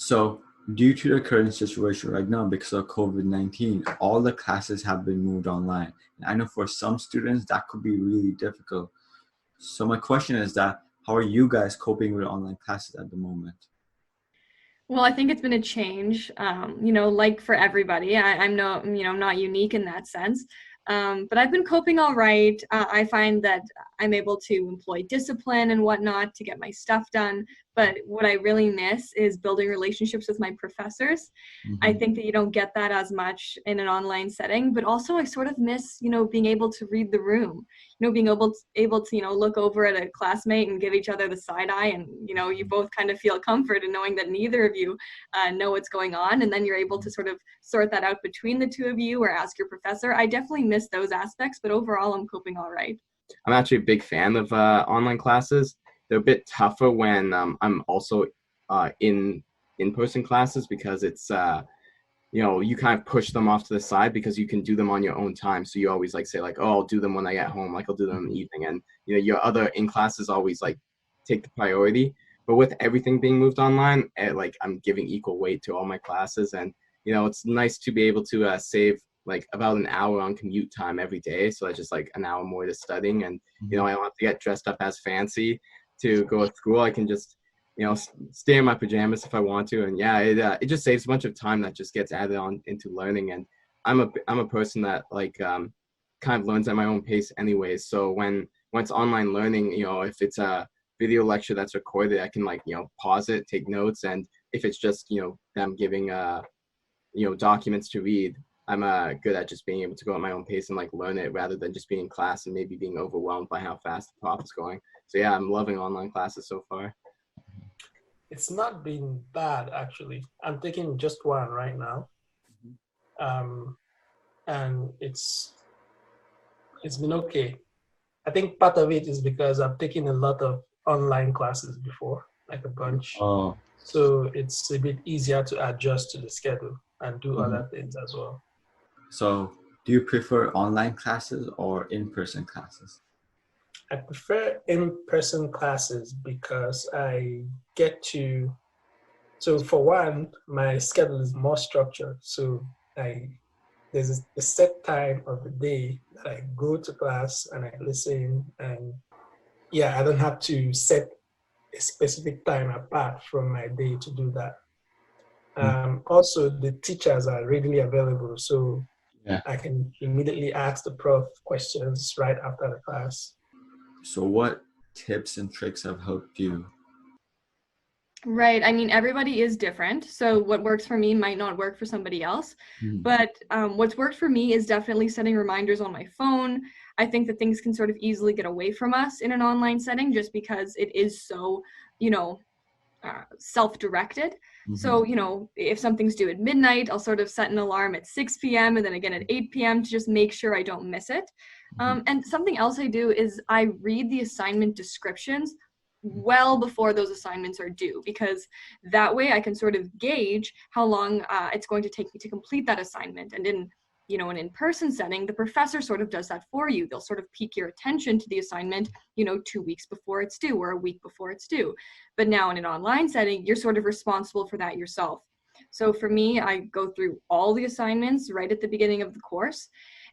So, due to the current situation right now, because of COVID-19, all the classes have been moved online. And I know for some students that could be really difficult. So, my question is that how are you guys coping with online classes at the moment? Well, I think it's been a change, like for everybody. I'm no, I'm not unique in that sense. But I've been coping all right. I find that I'm able to employ discipline and whatnot to get my stuff done. But what I really miss is building relationships with my professors. I Mhm. think that you don't get that as much in an online setting, but also I sort of miss, being able to read the room, being able to, look over at a classmate and give each other the side eye and, you both kind of feel comfort in knowing that neither of you know what's going on. And then you're able to sort of sort that out between the two of you or ask your professor. I definitely miss those aspects, but overall I'm coping all right. I'm actually a big fan of online classes. They're a bit tougher when I'm also in-person classes because it's you kind of push them off to the side because you can do them on your own time. So you always like say like, oh, I'll do them when I get home, like I'll do them in the evening, and your other in classes always like take the priority. But with everything being moved online, like I'm giving equal weight to all my classes, and it's nice to be able to save like about an hour on commute time every day. So that's just like an hour more to studying, and Mhm. I don't have to get dressed up as fancy to go to school. I can just stay in my pajamas if I want to, and yeah, it just saves a bunch of time that just gets added on into learning. And I'm a person that like kind of learns at my own pace anyways. So when it's online learning, if it's a video lecture that's recorded, I can like pause it, take notes, and if it's just them giving documents to read, I'm good at just being able to go at my own pace and like learn it rather than just being in class and maybe being overwhelmed by how fast the prof is going. So yeah, I'm loving online classes so far. It's not been bad actually. I'm taking just one right now, um, and it's been okay. I think part of it is because I've taken a lot of online classes before, like a bunch, Oh, so it's a bit easier to adjust to the schedule and do mhm. other things as well. So, do you prefer online classes or in-person classes? I prefer in-person classes because I get to, so for one, my schedule is more structured. So I there's a set time of the day that I go to class and I listen, and yeah, I don't have to set a specific time apart from my day to do that. Mm. Also, the teachers are readily available, so Yeah. I can immediately ask the prof questions right after the class. So, what tips and tricks have helped you? Right. I mean, everybody is different. So what works for me might not work for somebody else. Mhm. But what's worked for me is definitely setting reminders on my phone. I think that things can sort of easily get away from us in an online setting just because it is so, you know, self-directed. Mhm. So, if something's due at midnight, I'll sort of set an alarm at 6 p.m. and then again at 8 p.m. to just make sure I don't miss it. Mhm. And something else I do is I read the assignment descriptions well before those assignments are due, because that way I can sort of gauge how long it's going to take me to complete that assignment. And in an in-person setting, the professor sort of does that for you. They'll sort of pique your attention to the assignment, 2 weeks before it's due or a week before it's due. But now in an online setting, you're sort of responsible for that yourself. So for me, I go through all the assignments right at the beginning of the course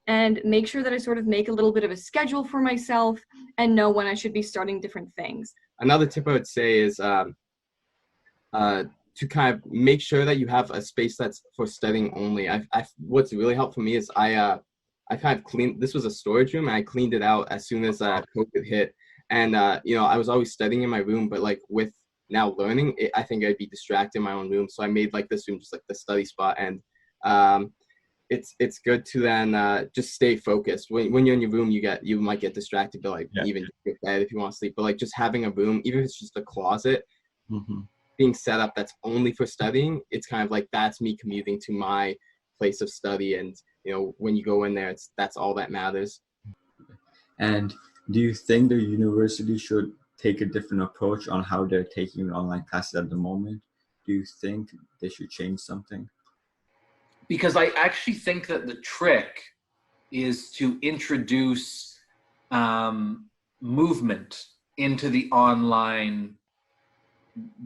and make sure that I sort of make a little bit of a schedule for myself and know when I should be starting different things. Another tip I would say is uh, to kind of make sure that you have a space that's for studying only. What's really helped for me is I kind of cleaned. This was a storage room, and I cleaned it out as soon as COVID hit. And I was always studying in my room, but like with now learning, I think I'd be distracted in my own room. So I made like this room just like the study spot, and um, it's good to then just stay focused. When you're in your room, you might get distracted, but like Yeah. even just get bed if you want to sleep. But like just having a room, even if it's just a closet Mhm. being set up that's only for studying, it's kind of like that's me commuting to my place of study. And when you go in there, that's all that matters. And do you think the university should take a different approach on how they're taking online classes at the moment? Do you think they should change something? Because I actually think that the trick is to introduce um, movement into the online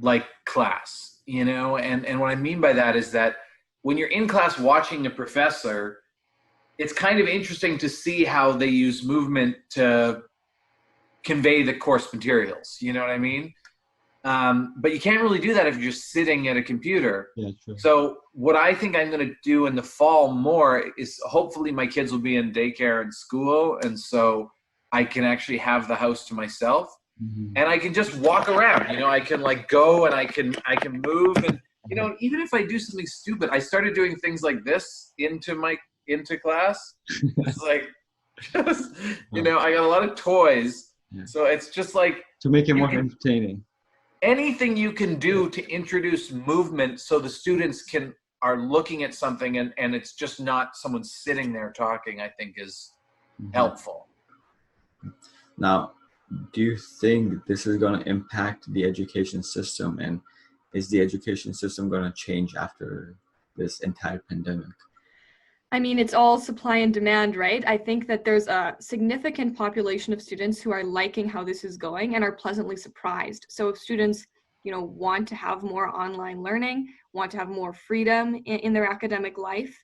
like class. you know, and what I mean by that is that when you're in class watching a professor, it's kind of interesting to see how they use movement to convey the course materials. You know what I mean? But you can't really do that if you're just sitting at a computer. Yeah, true. So what I think I'm going to do in the fall more is hopefully my kids will be in daycare and school, and so I can actually have the house to myself, and I can just walk around. You know, I can like go and I can move, and you know, even if I do something stupid, I started doing things like this into class. It's like, just, you know, I got a lot of toys, so it's just like to make it more entertaining. Anything you can do to introduce movement so the students are looking at something and it's just not someone sitting there talking, I think is helpful. Now, do you think this is going to impact the education system, and is the education system going to change after this entire pandemic? I mean, it's all supply and demand, right? I think that there's a significant population of students who are liking how this is going and are pleasantly surprised. So if students, you know, want to have more online learning, want to have more freedom in their academic life,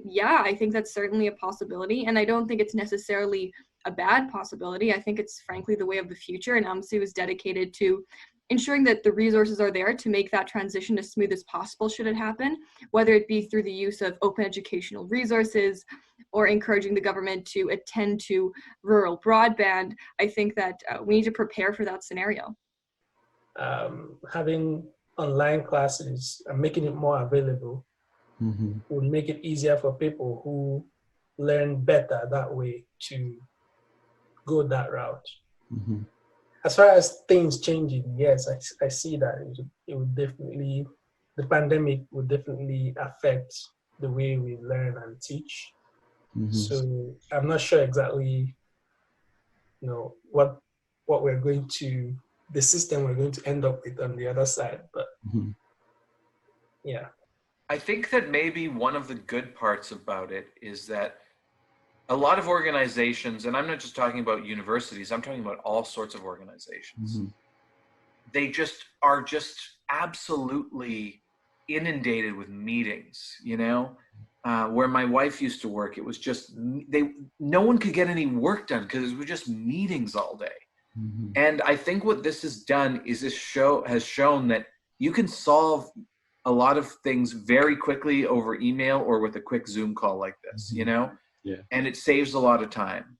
yeah, I think that's certainly a possibility. And I don't think it's necessarily a bad possibility. I think it's frankly the way of the future. And UMSU is dedicated to ensuring that the resources are there to make that transition as smooth as possible should it happen, whether it be through the use of open educational resources or encouraging the government to attend to rural broadband. I think that we need to prepare for that scenario. Having online classes and making it more available would make it easier for people who learn better that way to go that route. As far as things changing, yes, I see that it would definitely, the pandemic would definitely affect the way we learn and teach. So I'm not sure exactly, you know, what we're going to, the system we're going to end up with on the other side, but yeah. I think that maybe one of the good parts about it is that a lot of organizations, and I'm not just talking about universities, I'm talking about all sorts of organizations. They are just absolutely inundated with meetings, you know? Where my wife used to work, it was just, no one could get any work done because it was just meetings all day. And I think what this has done is has shown that you can solve a lot of things very quickly over email or with a quick Zoom call like this, you know? Yeah. And it saves a lot of time.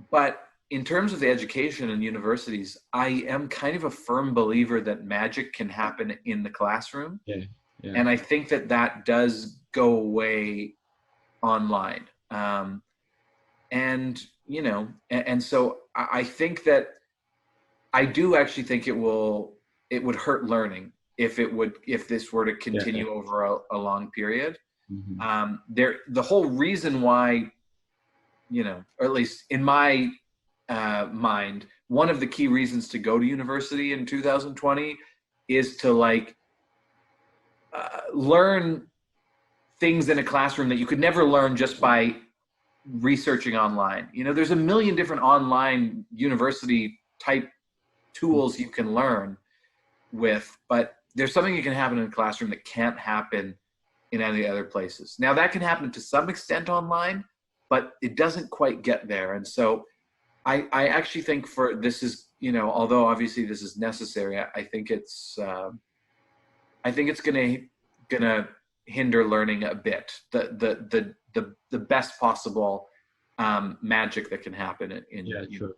But in terms of the education and universities, I am kind of a firm believer that magic can happen in the classroom. Yeah. And I think that does go away online. And, you know, and so I think that I do actually think it would hurt learning if this were to continue over a long period. The whole reason why, you know, or at least in my mind, one of the key reasons to go to university in 2020 is to like learn things in a classroom that you could never learn just by researching online. You know, there's a million different online university type tools you can learn with, but there's something that can happen in a classroom that can't happen in any other places. Now that can happen to some extent online, but it doesn't quite get there. And so I actually think this is, you know, although obviously this is necessary, I think it's gonna hinder learning a bit. The best possible magic that can happen in sure.